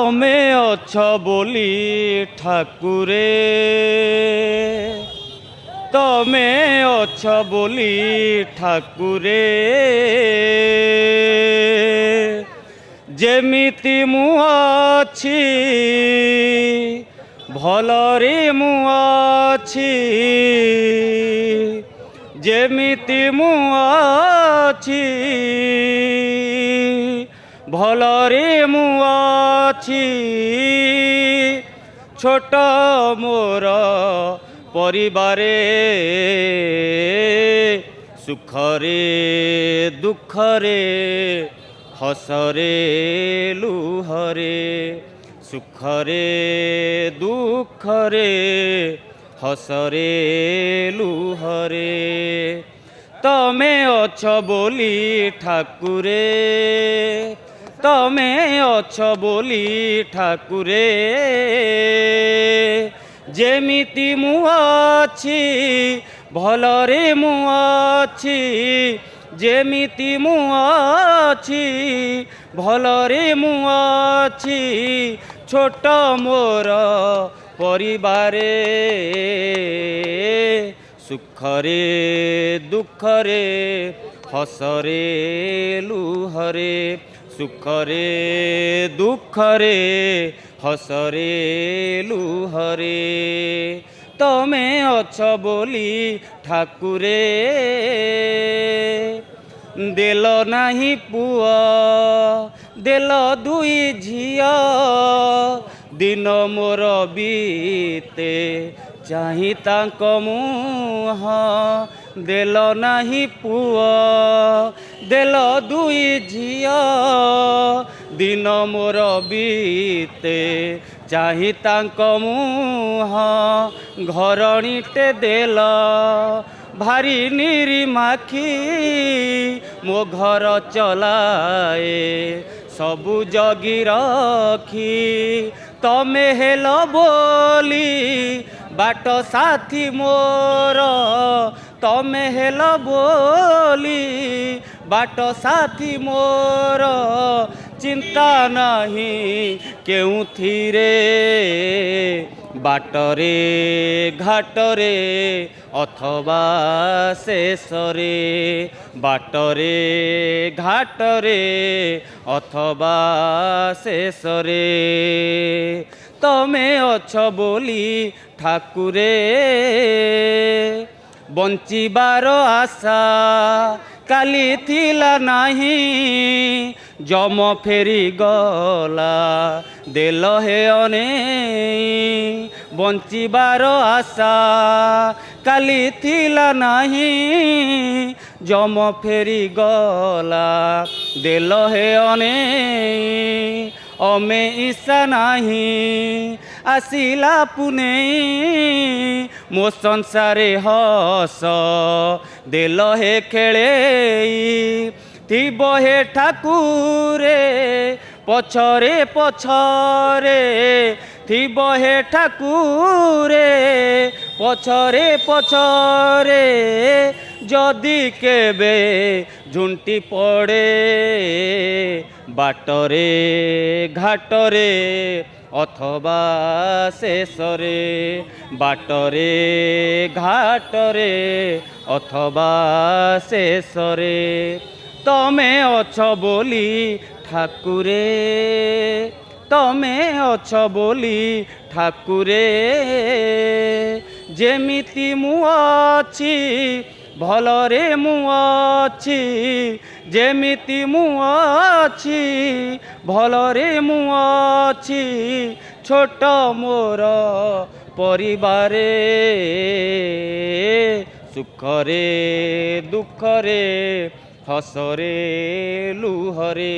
तमे अछ बोली ठाकुरे तमे अछ बोली ठाकुरे जेमिति मु अछि भलरे मु अछि जेमिति मु अछि भलरे मु अछि छोट मोर परिवारे सुखरे दुखरे हसरे लुहरे सुखरे दुखरे हसरे लुहरे तमे अछ बोली ठाकुरे तमे अछ बोली ठाकुरे जेमिति मु अछि भलरे मु अछि जेमिति मु अछि भलरे मु अछि छोट मोर परिवारे सुखरे दुखरे हसरे लुहरे सुखरे दुखरे हसरे लुहरे तमे अछ बोली ठाकुरे देल नाही पुआ देल दुई झिया दिन मोर बीते चाही तांक मुह देल नाही पुआ देल दुई झिया दिन मोर बीते चाही तांक मुह घरणीटे देल भारी निरीमाखी मो घर चलाए सबु जगी रखी तमे हेल बोली बाट साथी मोर तमे हेल बोली बाट साथी मोर चिंता नहीं केउथिरे बाटरे घाटरे अथवा शेषरे बाटरे घाटरे अथवा शेषरे तमे अछ बोली ठाकुरे बंचिबार आशा काली थिला नाही जम फेरी गला देल हे अने बंचिबार आशा काली थिला नाही जम फेरी गला देल हे अने अमे ईशा नाही आसिला पुने मो संसारे हस देल हे खेले थिब हे ठाकुरे पछरे पछरे थिब हे ठाकुरे पछरे पछरे जदि केबे झुंटी पड़े बाटरे घाटरे अथवा शेषरे बाटरे घाटरे अथवा शेषरे तमे अछ बोली ठाकुरे तमे अछ बोली ठाकुरे जेमिति मु अछि भलरे मु अछि जेमिति मु अछि भलरे मु अछि छोट मोर परिवारे सुखरे दुखरे हसरे लुहरे।